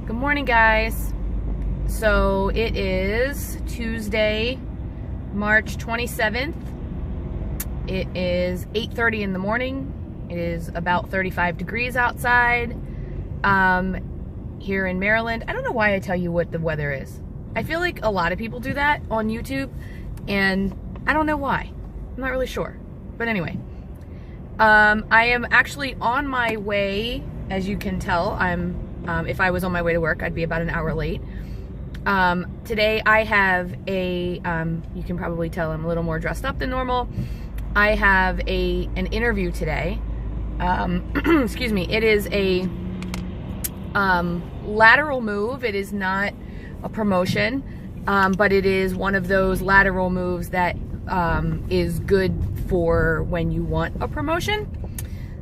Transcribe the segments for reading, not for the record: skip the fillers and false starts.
Good morning, guys. So it is Tuesday, March 27th. It is 8:30 in the morning. It is about 35 degrees outside here in Maryland. I don't know why I tell you what the weather is. I feel like a lot of people do that on YouTube, and I don't know why. I'm not really sure. But anyway, I am actually on my way. As you can tell, if I was on my way to work, I'd be about an hour late. Today I have a, you can probably tell I'm a little more dressed up than normal. I have an interview today. Excuse me. It is a lateral move. It is not a promotion, but it is one of those lateral moves that is good for when you want a promotion.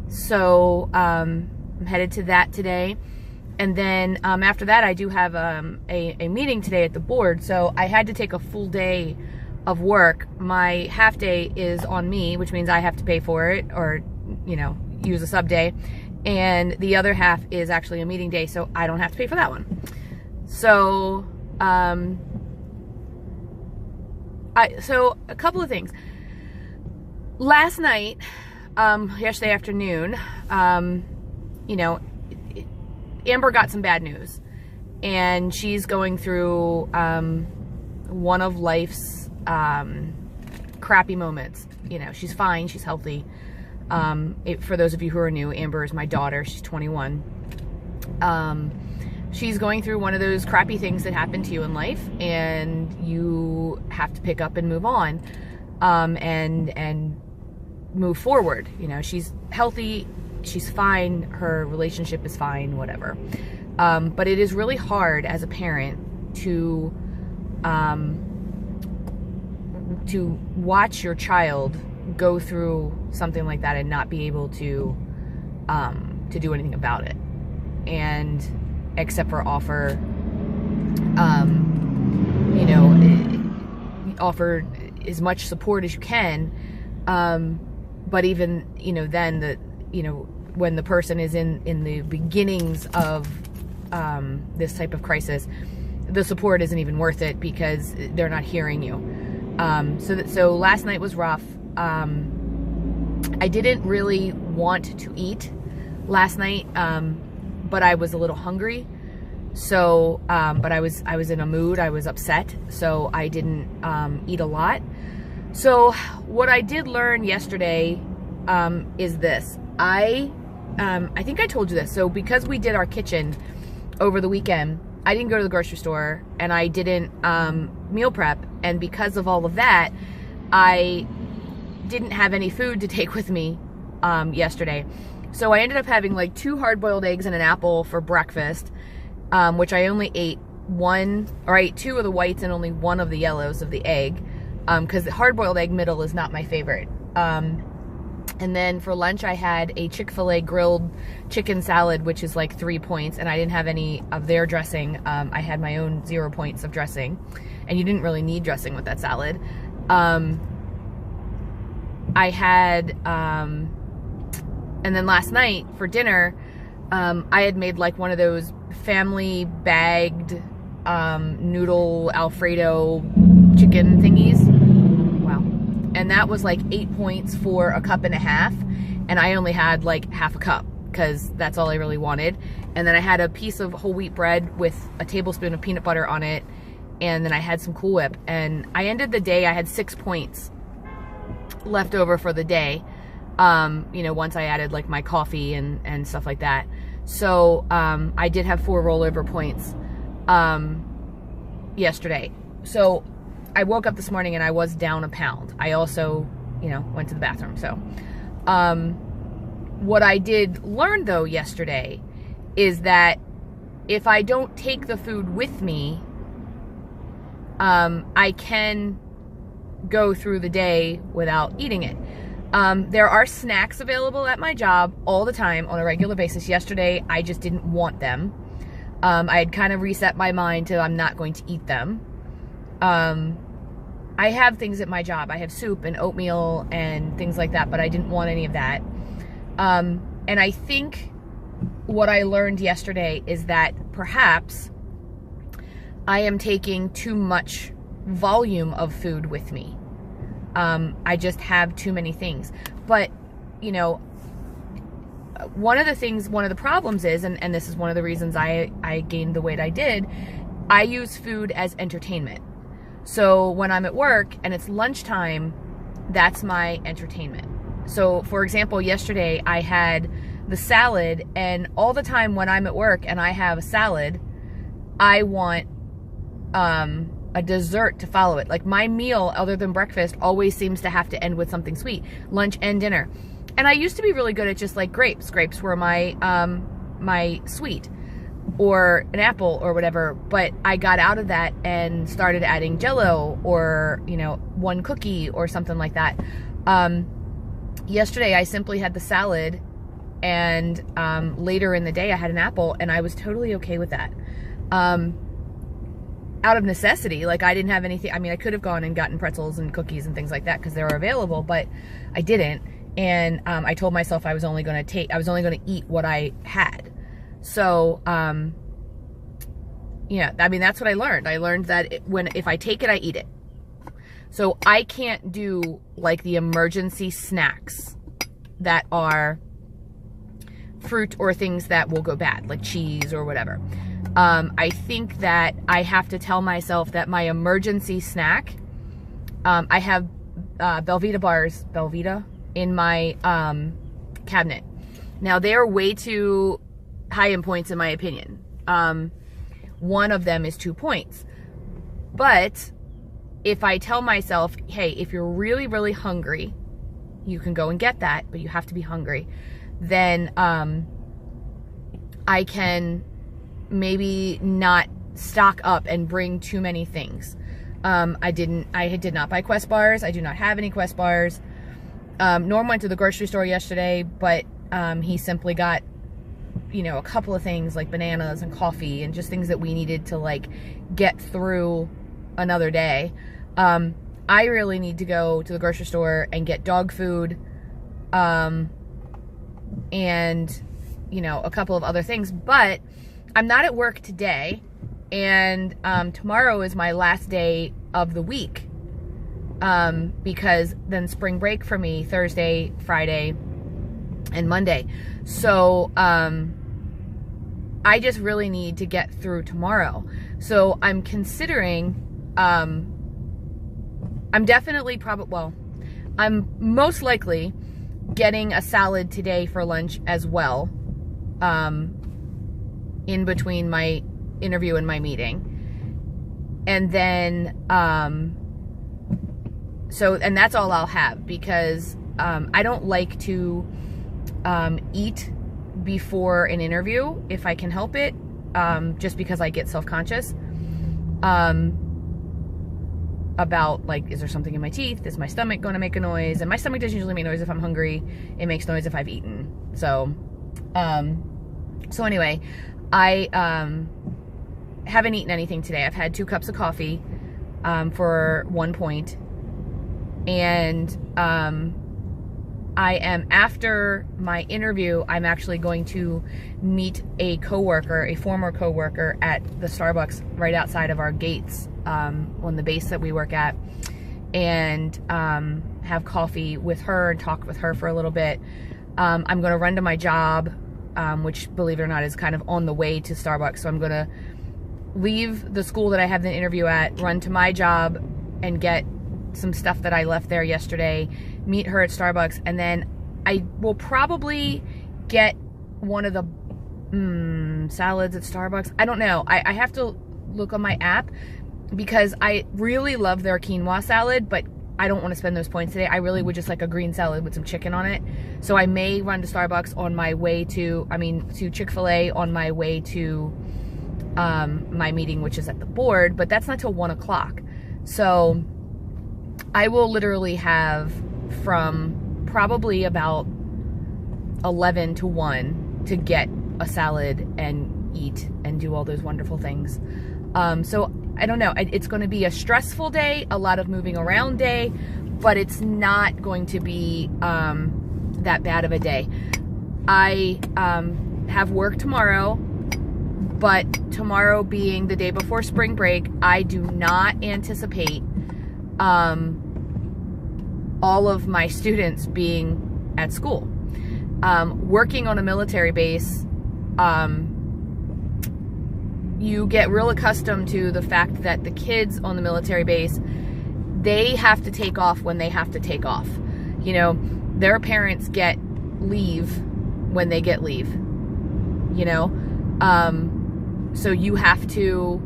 So I'm headed to that today. And then after that, I do have a meeting today at the board. So I had to take a full day of work. My half day is on me, which means I have to pay for it or, you know, use a sub day. And the other half is actually a meeting day, so I don't have to pay for that one. So, so a couple of things. Last night, yesterday afternoon, you know, Amber got some bad news, and she's going through one of life's crappy moments. You know, she's fine, she's healthy. For those of you who are new, Amber is my daughter. She's 21. She's going through one of those crappy things that happen to you in life, and you have to pick up and move on, and move forward. You know, she's healthy. She's fine, her relationship is fine, whatever. But it is really hard as a parent to watch your child go through something like that and not be able to do anything about it. And except for offer, you know, offer as much support as you can. But even, you know, then you know, when the person is in the beginnings of this type of crisis, the support isn't even worth it because they're not hearing you. So last night was rough. I didn't really want to eat last night, but I was a little hungry. So, but I was in a mood. I was upset, so I didn't eat a lot. So what I did learn yesterday is this. I think I told you this. So because we did our kitchen over the weekend, I didn't go to the grocery store and I didn't meal prep. And because of all of that, I didn't have any food to take with me yesterday. So I ended up having like 2 hard-boiled eggs and an apple for breakfast, which I only ate 2 of the whites and only 1 of the yellows of the egg, because the hard-boiled egg middle is not my favorite. And then for lunch, I had a Chick-fil-A grilled chicken salad, which is like 3 points, and I didn't have any of their dressing. I had my own 0 points of dressing, and you didn't really need dressing with that salad. I had, and then last night for dinner, I had made like one of those family bagged noodle Alfredo chicken thingies. Wow. And that was like 8 points for a cup and a half. And I only had like half a cup because that's all I really wanted. And then I had a piece of whole wheat bread with a tablespoon of peanut butter on it. And then I had some Cool Whip. And I ended the day, I had 6 points left over for the day. You know, once I added like my coffee and stuff like that. So I did have 4 rollover points yesterday. So I woke up this morning and I was down a pound. I also, you know, went to the bathroom. So what I did learn though yesterday is that if I don't take the food with me, I can go through the day without eating it. There are snacks available at my job all the time on a regular basis. Yesterday, I just didn't want them. I had kind of reset my mind to I'm not going to eat them. I have things at my job. I have soup and oatmeal and things like that, but I didn't want any of that. And I think what I learned yesterday is that perhaps I am taking too much volume of food with me. I just have too many things. But, you know, one of the problems is, and this is one of the reasons I gained the weight I did, I use food as entertainment. So when I'm at work and it's lunchtime, that's my entertainment. So for example, yesterday I had the salad, and all the time when I'm at work and I have a salad, I want a dessert to follow it. Like my meal, other than breakfast, always seems to have to end with something sweet, lunch and dinner. And I used to be really good at just like grapes. Grapes were my my sweet, or an apple or whatever. But I got out of that and started adding Jell-O, or, you know, one cookie or something like that. Yesterday I simply had the salad, and later in the day I had an apple, and I was totally okay with that. Out of necessity. Like I didn't have anything. I mean, I could have gone and gotten pretzels and cookies and things like that because they were available, but I didn't. And I told myself I was only going to eat what I had. So, yeah, I mean, that's what I learned. I learned that if I take it, I eat it. So I can't do like the emergency snacks that are fruit or things that will go bad, like cheese or whatever. I think that I have to tell myself that my emergency snack, I have Belvita bars, Belvita, in my cabinet. Now, they are way too high in points in my opinion. One of them is 2 points. But if I tell myself, hey, if you're really, really hungry, you can go and get that, but you have to be hungry, then I can maybe not stock up and bring too many things. I did not buy Quest bars. I do not have any Quest bars. Norm went to the grocery store yesterday, but he simply got, you know, a couple of things like bananas and coffee and just things that we needed to like get through another day. I really need to go to the grocery store and get dog food, and, you know, a couple of other things, but I'm not at work today, and tomorrow is my last day of the week, because then spring break for me, Thursday, Friday, and Monday. So I just really need to get through tomorrow. So I'm considering, I'm definitely I'm most likely getting a salad today for lunch as well, in between my interview and my meeting. And then, and that's all I'll have, because I don't like to eat before an interview if I can help it, just because I get self-conscious about, like, is there something in my teeth? Is my stomach going to make a noise? And my stomach doesn't usually make noise if I'm hungry. It makes noise if I've eaten. So anyway, I haven't eaten anything today. I've had 2 cups of coffee for 1 point. And I am, after my interview, I'm actually going to meet a coworker, a former coworker, at the Starbucks right outside of our gates, on the base that we work at, and have coffee with her and talk with her for a little bit. I'm going to run to my job, which, believe it or not, is kind of on the way to Starbucks. So I'm going to leave the school that I have the interview at, run to my job, and get some stuff that I left there yesterday, meet her at Starbucks, and then I will probably get one of the salads at Starbucks. I don't know. I have to look on my app, because I really love their quinoa salad, but I don't want to spend those points today. I really would just like a green salad with some chicken on it. So I may run to Starbucks on my way to Chick-fil-A on my way to my meeting, which is at the board, but that's not till 1 o'clock. So I will literally have from probably about 11 to 1 to get a salad and eat and do all those wonderful things. So I don't know. It's going to be a stressful day, a lot of moving around day, but it's not going to be that bad of a day. I have work tomorrow, But tomorrow being the day before spring break, I do not anticipate all of my students being at school. Working on a military base, you get real accustomed to the fact that the kids on the military base, they have to take off when they have to take off. You know, their parents get leave when they get leave, you know? So you have to,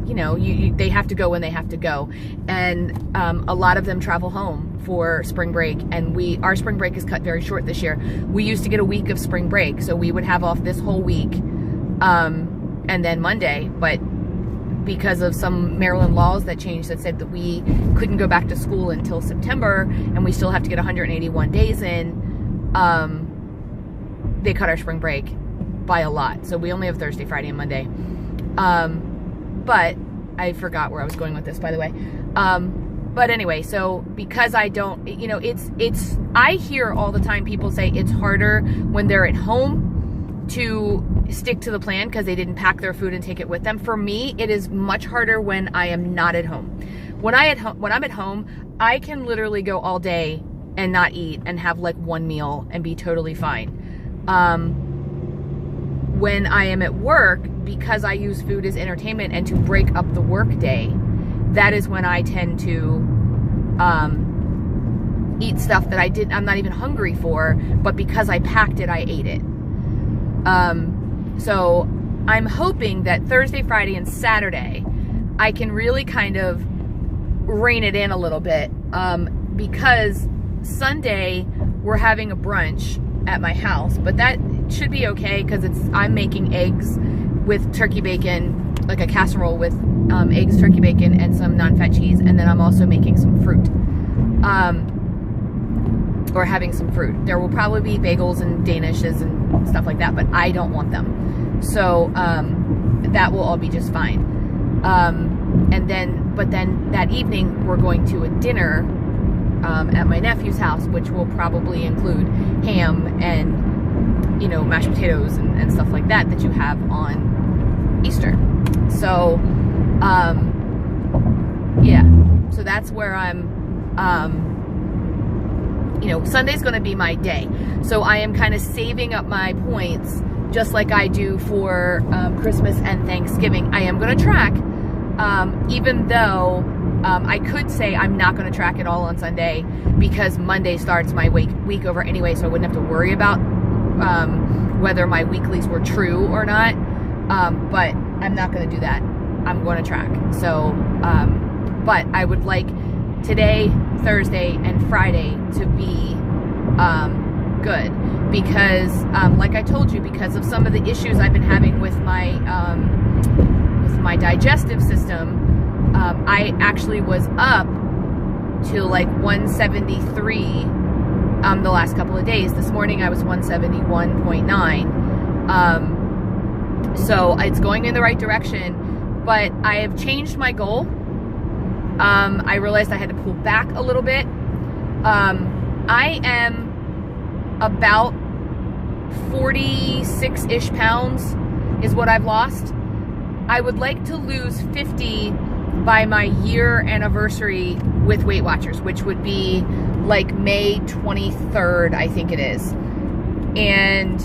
you know, they have to go when they have to go. And a lot of them travel home for spring break, and our spring break is cut very short this year. We used to get a week of spring break, so we would have off this whole week, and then Monday, but because of some Maryland laws that changed that said that we couldn't go back to school until September, and we still have to get 181 days in, they cut our spring break by a lot. So we only have Thursday, Friday, and Monday. But I forgot where I was going with this, by the way. But anyway, so because I don't, you know, I hear all the time people say it's harder when they're at home to stick to the plan because they didn't pack their food and take it with them. For me, it is much harder when I am not at home. When I'm at home, I can literally go all day and not eat and have like one meal and be totally fine. When I am at work, because I use food as entertainment and to break up the work day, that is when I tend to eat stuff that I'm not even hungry for, but because I packed it, I ate it. So I'm hoping that Thursday, Friday, and Saturday, I can really kind of rein it in a little bit, because Sunday we're having a brunch at my house, but that should be okay because I'm making eggs with turkey bacon, like a casserole with eggs, turkey bacon, and some non-fat cheese, and then I'm also making some fruit, or having some fruit. There will probably be bagels and danishes and stuff like that, but I don't want them, so that will all be just fine. But then that evening we're going to a dinner at my nephew's house, which will probably include ham and, you know, mashed potatoes and stuff like that you have on Easter. So, yeah, so that's where I'm, you know, Sunday's going to be my day. So I am kind of saving up my points just like I do for Christmas and Thanksgiving. I am going to track, even though I could say I'm not going to track at all on Sunday because Monday starts my week over anyway, so I wouldn't have to worry about whether my weeklies were true or not. But I'm not going to do that. I'm going to track. So, but I would like today, Thursday, and Friday to be good because, like I told you, because of some of the issues I've been having with my digestive system, I actually was up to like 173 the last couple of days. This morning I was 171.9. So it's going in the right direction, but I have changed my goal. I realized I had to pull back a little bit. I am about 46-ish pounds is what I've lost. I would like to lose 50 by my year anniversary with Weight Watchers, which would be like May 23rd, I think it is. And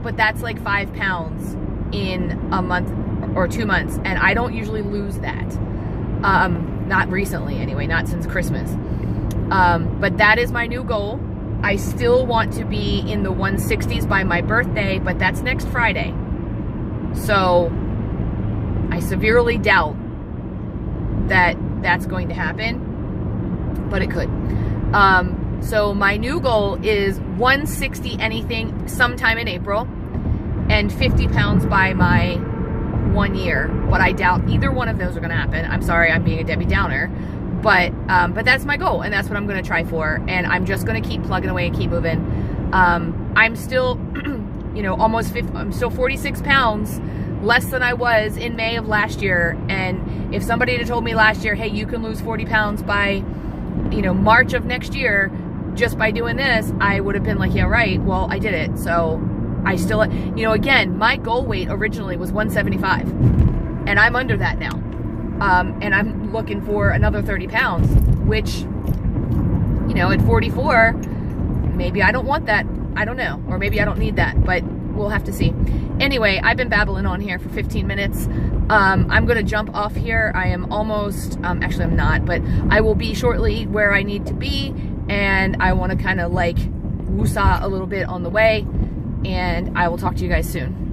but that's like 5 pounds in a month or 2 months, and I don't usually lose that. Not recently anyway, not since Christmas. But that is my new goal. I still want to be in the 160s by my birthday, but that's next Friday. So I severely doubt that that's going to happen, but it could. So my new goal is 160 anything sometime in April and 50 pounds by my 1 year, but I doubt either one of those are going to happen. I'm sorry, I'm being a Debbie Downer, but that's my goal, and that's what I'm going to try for, and I'm just going to keep plugging away and keep moving. I'm still, you know, almost 50, I'm still 46 pounds less than I was in May of last year, and if somebody had told me last year, hey, you can lose 40 pounds by, you know, March of next year, just by doing this, I would have been like, yeah, right, well, I did it. So I still, you know, again, my goal weight originally was 175, and I'm under that now. And I'm looking for another 30 pounds, which, you know, at 44, maybe I don't want that. I don't know. Or maybe I don't need that, but we'll have to see. Anyway, I've been babbling on here for 15 minutes. I'm going to jump off here. I am almost, actually I'm not, but I will be shortly where I need to be. And I want to kind of like woosah a little bit on the way. And I will talk to you guys soon.